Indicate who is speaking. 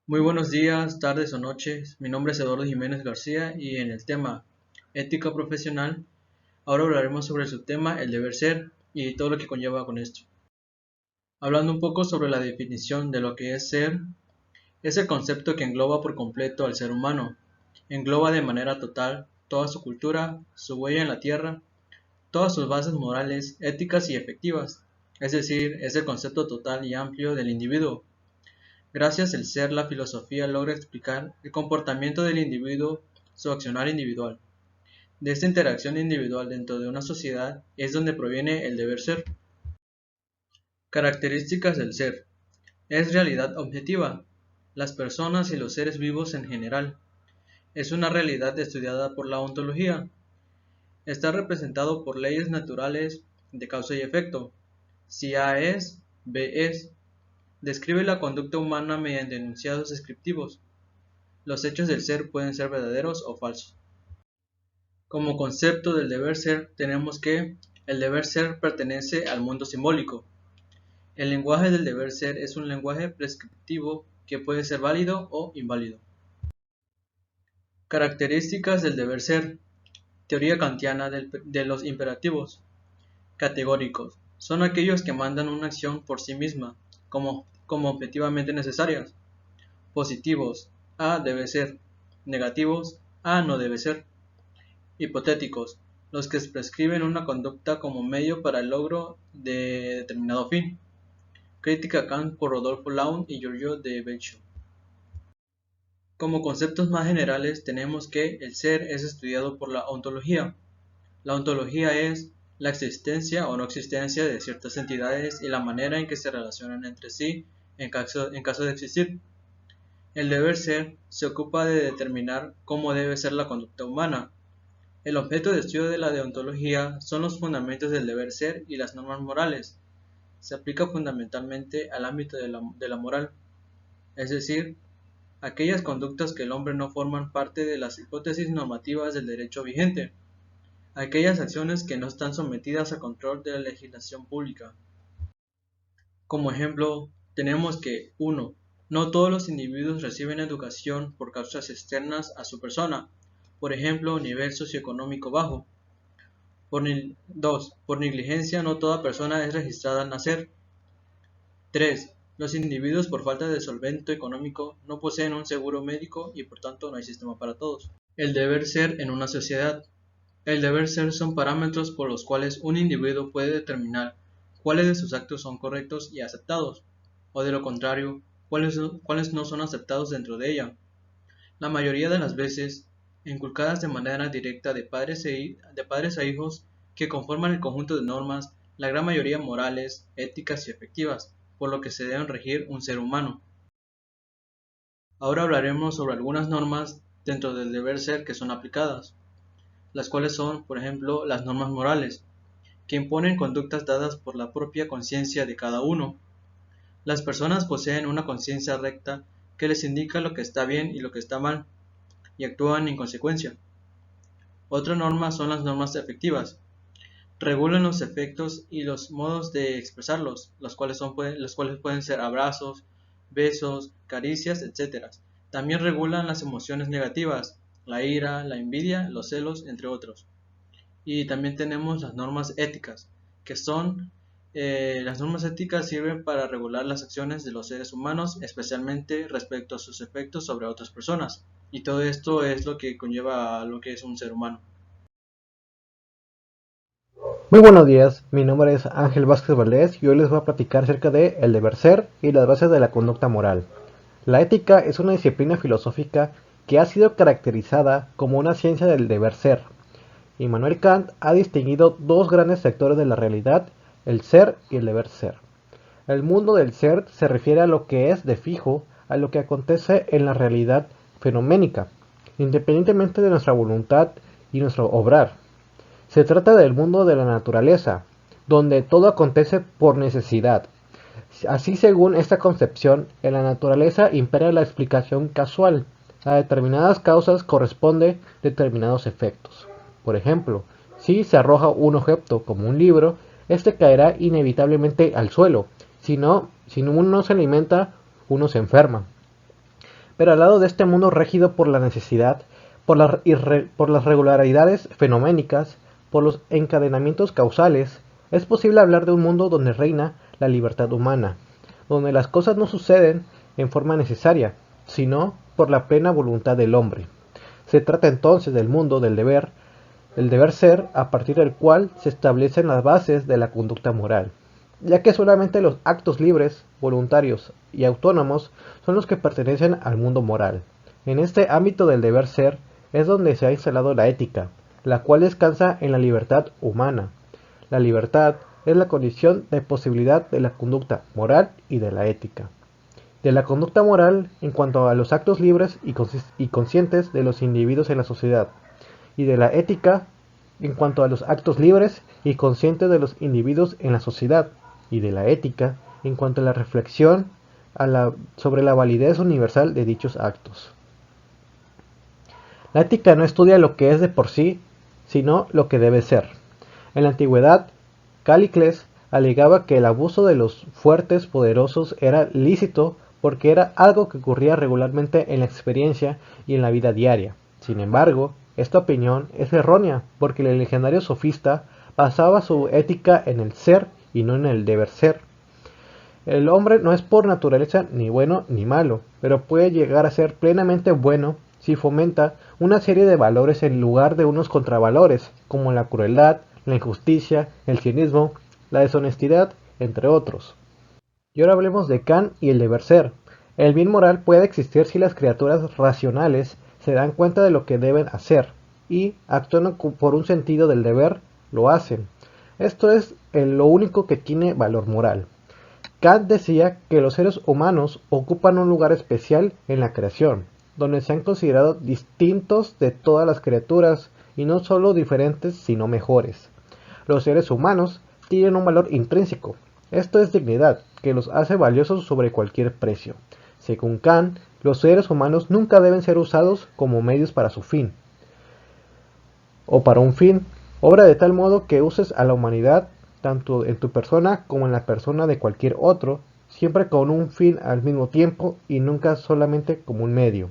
Speaker 1: Muy buenos días, tardes o noches. Mi nombre es Eduardo Jiménez García y en el tema ética profesional, ahora hablaremos sobre el subtema el deber ser y todo lo que conlleva con esto. Hablando un poco sobre la definición de lo que es ser, es el concepto que engloba por completo al ser humano. Engloba de manera total toda su cultura, su huella en la tierra, todas sus bases morales, éticas y efectivas. Es decir, es el concepto total y amplio del individuo. Gracias al ser, la filosofía logra explicar el comportamiento del individuo, su accionar individual. De esta interacción individual dentro de una sociedad es donde proviene el deber ser. Características del ser. Es realidad objetiva. Las personas y los seres vivos en general. Es una realidad estudiada por la ontología. Está representado por leyes naturales de causa y efecto. Si A es, B es. Describe la conducta humana mediante enunciados descriptivos. Los hechos del ser pueden ser verdaderos o falsos. Como concepto del deber ser, tenemos que el deber ser pertenece al mundo simbólico. El lenguaje del deber ser es un lenguaje prescriptivo que puede ser válido o inválido. Características del deber ser. Teoría kantiana de los imperativos. Categóricos. Son aquellos que mandan una acción por sí misma, como objetivamente necesarias. Positivos. A debe ser. Negativos. A no debe ser. Hipotéticos, los que prescriben una conducta como medio para el logro de determinado fin. Crítica a Kant por Rodolfo Laun y Giorgio de Beccio. Como conceptos más generales tenemos que el ser es estudiado por la ontología. La ontología es la existencia o no existencia de ciertas entidades y la manera en que se relacionan entre sí en caso de existir. El deber ser se ocupa de determinar cómo debe ser la conducta humana. El objeto de estudio de la deontología son los fundamentos del deber ser y las normas morales. Se aplica fundamentalmente al ámbito de la moral, es decir, aquellas conductas que el hombre no forman parte de las hipótesis normativas del derecho vigente, aquellas acciones que no están sometidas a control de la legislación pública. Como ejemplo, tenemos que 1. No todos los individuos reciben educación por causas externas a su persona, por ejemplo, nivel socioeconómico bajo. 2. Por negligencia no toda persona es registrada al nacer. 3. Los individuos por falta de solvento económico no poseen un seguro médico y por tanto no hay sistema para todos. El deber ser en una sociedad. El deber ser son parámetros por los cuales un individuo puede determinar cuáles de sus actos son correctos y aceptados, o de lo contrario, cuáles no son aceptados dentro de ella. La mayoría de las veces, inculcadas de manera directa de padres a hijos que conforman el conjunto de normas, la gran mayoría morales, éticas y efectivas, por lo que se deben regir un ser humano. Ahora hablaremos sobre algunas normas dentro del deber ser que son aplicadas, las cuales son, por ejemplo, las normas morales, que imponen conductas dadas por la propia conciencia de cada uno. Las personas poseen una conciencia recta que les indica lo que está bien y lo que está mal, y actúan en consecuencia. Otra norma son las normas efectivas. Regulan los efectos y los modos de expresarlos, los cuales pueden ser abrazos, besos, caricias, etc. También regulan las emociones negativas, la ira, la envidia, los celos, entre otros. Y también tenemos las normas éticas, que son las normas éticas sirven para regular las acciones de los seres humanos, especialmente respecto a sus efectos sobre otras personas. Y todo esto es lo que conlleva a lo que es un ser humano.
Speaker 2: Muy buenos días, mi nombre es Ángel Vázquez Valdés y hoy les voy a platicar acerca de el deber ser y las bases de la conducta moral. La ética es una disciplina filosófica que ha sido caracterizada como una ciencia del deber ser. Immanuel Kant ha distinguido dos grandes sectores de la realidad, el ser y el deber ser. El mundo del ser se refiere a lo que es de fijo, a lo que acontece en la realidad fenoménica, independientemente de nuestra voluntad y nuestro obrar. Se trata del mundo de la naturaleza, donde todo acontece por necesidad. Así, según esta concepción, en la naturaleza impera la explicación casual. A determinadas causas corresponde determinados efectos. Por ejemplo, si se arroja un objeto como un libro, este caerá inevitablemente al suelo. Si uno no se alimenta, uno se enferma. Pero al lado de este mundo regido por la necesidad, por las regularidades fenoménicas, por los encadenamientos causales, es posible hablar de un mundo donde reina la libertad humana, donde las cosas no suceden en forma necesaria, sino por la plena voluntad del hombre. Se trata entonces del mundo del deber, el deber ser, a partir del cual se establecen las bases de la conducta moral, ya que solamente los actos libres, voluntarios y autónomos son los que pertenecen al mundo moral. En este ámbito del deber ser es donde se ha instalado la ética, la cual descansa en la libertad humana. La libertad es la condición de posibilidad de la conducta moral y de la ética. De la conducta moral en cuanto a los actos libres y conscientes de los individuos en la sociedad, y de la ética en cuanto a los actos libres y conscientes de los individuos en la sociedad, y de la ética en cuanto a la reflexión sobre la validez universal de dichos actos. La ética no estudia lo que es de por sí, sino lo que debe ser. En la antigüedad, Cálicles alegaba que el abuso de los fuertes poderosos era lícito porque era algo que ocurría regularmente en la experiencia y en la vida diaria. Sin embargo, esta opinión es errónea porque el legendario sofista basaba su ética en el ser y no en el deber ser. El hombre no es por naturaleza ni bueno ni malo, pero puede llegar a ser plenamente bueno si fomenta una serie de valores en lugar de unos contravalores, como la crueldad, la injusticia, el cinismo, la deshonestidad, entre otros. Y ahora hablemos de Kant y el deber ser. El bien moral puede existir si las criaturas racionales se dan cuenta de lo que deben hacer y, actuando por un sentido del deber, lo hacen. Esto es lo único que tiene valor moral. Kant decía que los seres humanos ocupan un lugar especial en la creación, donde se han considerado distintos de todas las criaturas y no solo diferentes sino mejores. Los seres humanos tienen un valor intrínseco, esto es dignidad, que los hace valiosos sobre cualquier precio. Según Kant, los seres humanos nunca deben ser usados como medios para su fin, o para un fin. Obra de tal modo que uses a la humanidad, tanto en tu persona como en la persona de cualquier otro, siempre con un fin al mismo tiempo y nunca solamente como un medio.